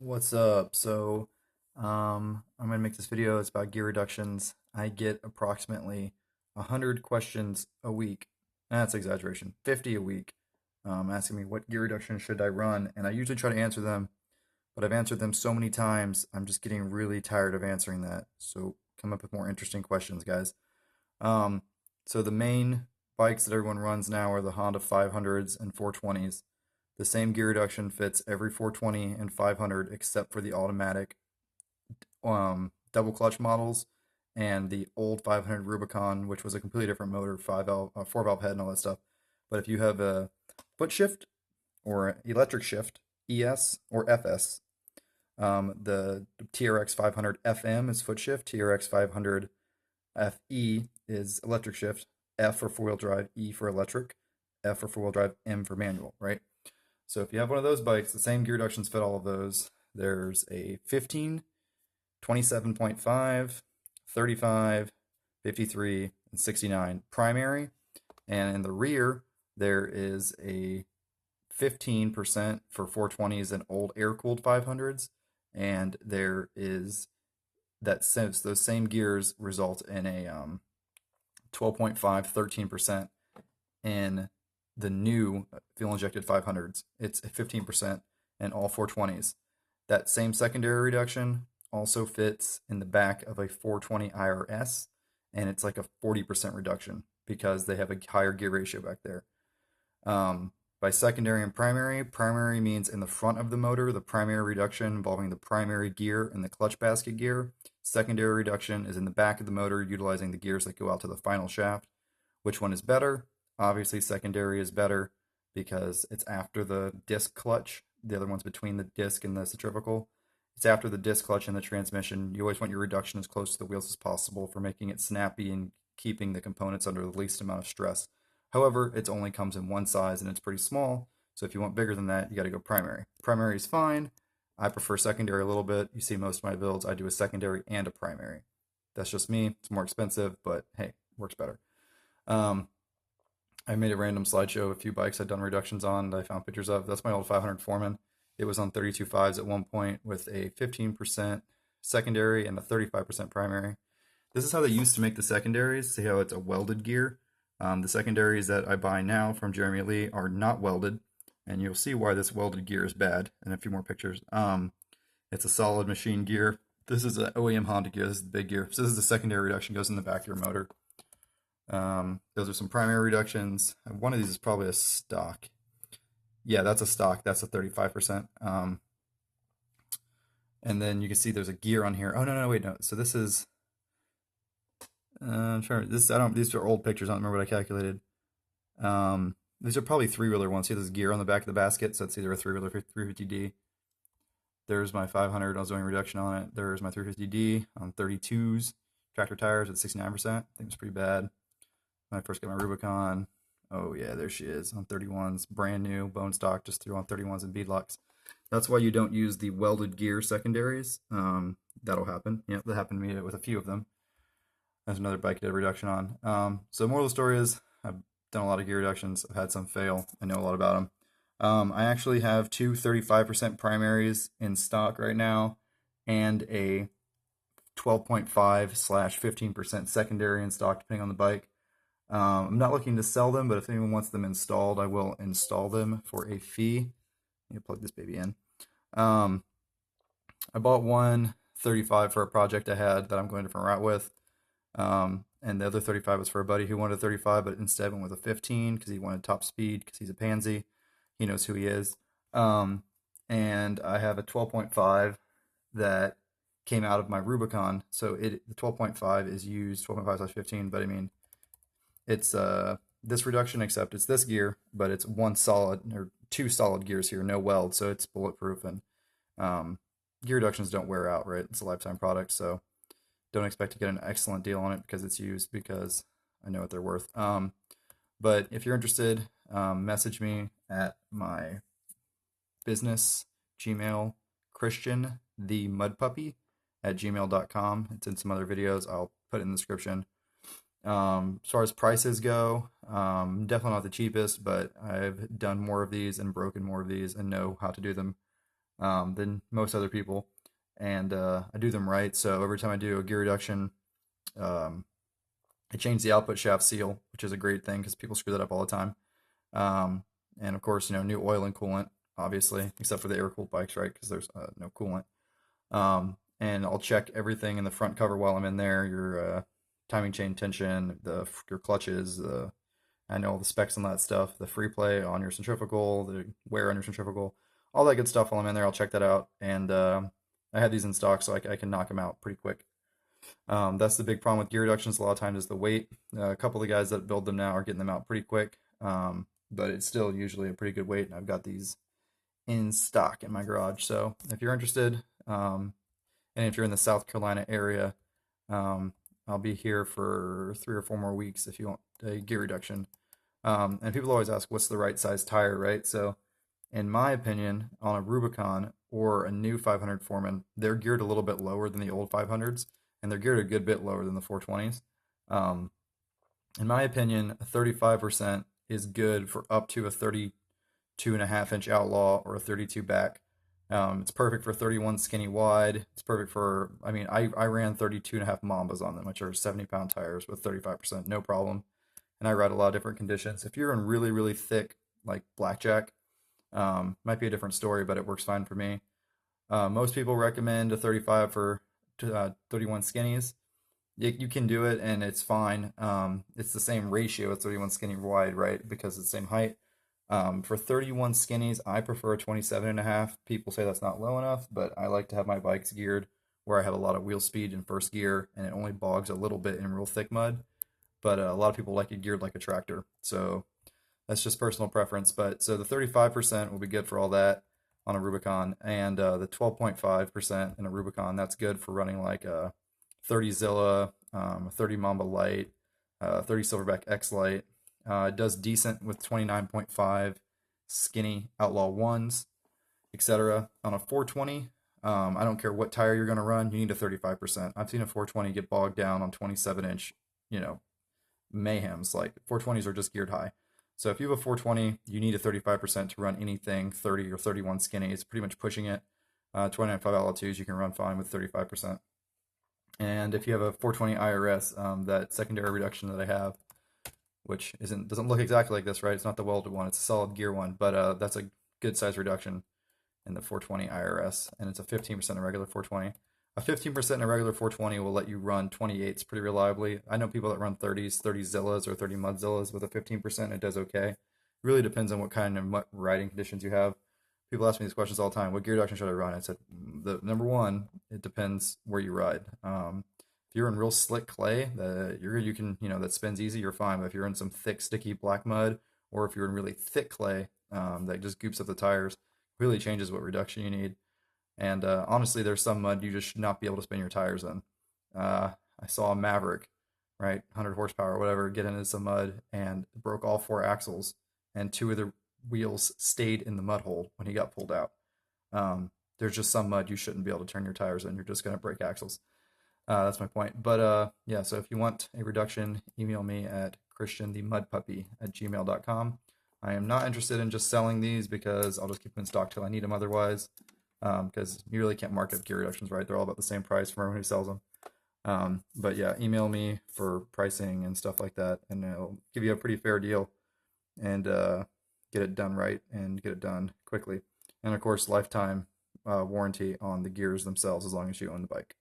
What's up? I'm gonna make this video. It's about gear reductions. I get approximately 100 questions a week. That's exaggeration. 50 a week, asking me what gear reduction should I run, and I usually try to answer them, but I've answered them so many times, I'm just getting really tired of answering that. So come up with more interesting questions, guys. Um, so the main bikes that everyone runs now are the Honda 500s and 420s. The same gear reduction fits every 420 and 500 except for the automatic double clutch models and the old 500 Rubicon, which was a completely different motor, 5 valve, 4 valve head, and all that stuff. But if you have a foot shift or electric shift, ES or FS, the TRX 500 FM is foot shift, TRX 500 FE is electric shift, F for four wheel drive, E for electric, F for four wheel drive, M for manual, right? So if you have one of those bikes, the same gear reductions fit all of those. There's a 15, 27.5, 35, 53, and 69 primary. And in the rear, there is a 15% for 420s and old air-cooled 500s. And there is that since those same gears result in a 12.5, 13% in the new fuel injected 500s. It's 15% in all 420s. That same secondary reduction also fits in the back of a 420 IRS, and it's like a 40% reduction because they have a higher gear ratio back there. By secondary and primary, primary means in the front of the motor, the primary reduction involving the primary gear and the clutch basket gear. Secondary reduction is in the back of the motor, utilizing the gears that go out to the final shaft. Which one is better? Obviously, secondary is better because it's after the disc clutch. The other one's between the disc and the centrifugal. It's after the disc clutch and the transmission. You always want your reduction as close to the wheels as possible for making it snappy and keeping the components under the least amount of stress. However, it only comes in one size and it's pretty small. So if you want bigger than that, you got to go primary. Primary is fine. I prefer secondary a little bit. You see most of my builds, I do a secondary and a primary. That's just me. It's more expensive, but hey, works better. Um, I made a random slideshow of a few bikes I'd done reductions on that I found pictures of. That's my old 500 Foreman. It was on 32.5s at one point with a 15% secondary and a 35% primary. This is how they used to make the secondaries. See how it's a welded gear? The secondaries that I buy now from Jeremy Lee are not welded, and you'll see why this welded gear is bad in a few more pictures. It's a solid machine gear. This is an OEM Honda gear. This is the big gear. So this is the secondary reduction, goes in the back of your motor. Those are some primary reductions. One of these is probably a stock. Yeah, that's a stock. That's a 35%. And then you can see there's a gear on here. Oh no, no, wait, no. So this is. I'm trying. This I don't. These are old pictures. I don't remember what I calculated. These are probably three-wheeler ones. See, there's gear on the back of the basket, so it's either a three-wheeler 350D. There's my 500. I was doing a reduction on it. There's my 350D on 32s. Tractor tires at 69%. I think it's pretty bad. When I first got my Rubicon. Oh yeah, there she is on 31s, brand new, bone stock, just threw on 31s and beadlocks. That's why you don't use the welded gear secondaries. That'll happen. Yeah, that happened to me with a few of them. There's another bike I did a reduction on. So moral of the story is I've done a lot of gear reductions. I've had some fail. I know a lot about them. I actually have two 35% primaries in stock right now and a 12.5/15% secondary in stock, depending on the bike. I'm not looking to sell them, but if anyone wants them installed, I will install them for a fee. Let me plug this baby in. I bought one 35 for a project I had that I'm going a different route with. And the other 35 was for a buddy who wanted a 35, but instead went with a 15 because he wanted top speed because he's a pansy. He knows who he is. And I have a 12.5 that came out of my Rubicon. So the 12.5 is used 12.5/15, but I mean, it's this reduction, except it's this gear, but it's one solid or two solid gears here, no weld, so it's bulletproof. And gear reductions don't wear out, right? It's a lifetime product, so don't expect to get an excellent deal on it because it's used, because I know what they're worth. But if you're interested, message me at my business Gmail, Christianthemudpuppy at gmail.com. It's in some other videos. I'll put it in the description. As far as prices go, definitely not the cheapest, but I've done more of these and broken more of these and know how to do them than most other people, and I do them right. So every time I do a gear reduction, um, I change the output shaft seal, which is a great thing because people screw that up all the time. Um, and of course, new oil and coolant, obviously, except for the air cooled bikes, right? Because there's no coolant. And I'll check everything in the front cover while I'm in there. Your timing chain tension, your clutches, I know all the specs on that stuff, the free play on your centrifugal, the wear on your centrifugal, all that good stuff while I'm in there. I'll check that out. And I have these in stock, so I can knock them out pretty quick. That's the big problem with gear reductions. A lot of times is the weight. A couple of the guys that build them now are getting them out pretty quick, but it's still usually a pretty good weight. And I've got these in stock in my garage. So if you're interested, and if you're in the South Carolina area, um, I'll be here for 3 or 4 more weeks if you want a gear reduction. And people always ask, what's the right size tire, right? So, in my opinion, on a Rubicon or a new 500 Foreman, they're geared a little bit lower than the old 500s, and they're geared a good bit lower than the 420s. Um, in my opinion, a 35% is good for up to a 32.5 inch Outlaw or a 32 back. It's perfect for 31 skinny wide. It's perfect for, I mean, I ran 32.5 Mambas on them, which are 70-pound tires with 35%, no problem. And I ride a lot of different conditions. If you're in really, really thick, like blackjack, might be a different story, but it works fine for me. Most people recommend a 35 for 31 skinnies. You can do it and it's fine. It's the same ratio as 31 skinny wide, right? Because it's the same height. For 31 skinnies, I prefer a 27.5. People say that's not low enough, but I like to have my bikes geared where I have a lot of wheel speed in first gear and it only bogs a little bit in real thick mud. But a lot of people like it geared like a tractor. So that's just personal preference. But so the 35% will be good for all that on a Rubicon, and the 12.5% in a Rubicon, that's good for running like a 30 Zilla, a 30 Mamba Light, 30 Silverback X Light. It does decent with 29.5 skinny Outlaw 1s, etc. On a 420, I don't care what tire you're going to run, you need a 35%. I've seen a 420 get bogged down on 27-inch, you know, mayhems. Like 420s are just geared high. So if you have a 420, you need a 35% to run anything 30 or 31 skinny. It's pretty much pushing it. 29.5 altitudes, you can run fine with 35%. And if you have a 420 IRS, that secondary reduction that I have, which doesn't look exactly like this, right? It's not the welded one; it's a solid gear one, but that's a good size reduction in the 420 IRS, and it's a 15% in regular 420. A 15% in a regular 420 will let you run 28s pretty reliably. I know people that run 30s, 30 Zillas or 30 Mudzillas with a 15%. It does okay. It really depends on what kind of riding conditions you have. People ask me these questions all the time. What gear reduction should I run? I said, the number one, it depends where you ride. If you're in real slick clay, you can that spins easy, you're fine. But if you're in some thick, sticky black mud, or if you're in really thick clay that just goops up the tires, really changes what reduction you need. And honestly, there's some mud you just should not be able to spin your tires in. I saw a Maverick, right, 100 horsepower or whatever, get into some mud and broke all 4 axles, and 2 of the wheels stayed in the mud hole when he got pulled out. There's just some mud you shouldn't be able to turn your tires in. You're just going to break axles. That's my point. But yeah, so if you want a reduction, email me at christianthemudpuppy@gmail.com. I am not interested in just selling these because I'll just keep them in stock till I need them otherwise. Because you really can't mark up gear reductions, right? They're all about the same price from everyone who sells them. But yeah, email me for pricing and stuff like that, and it'll give you a pretty fair deal and get it done right and get it done quickly. And of course, lifetime warranty on the gears themselves as long as you own the bike.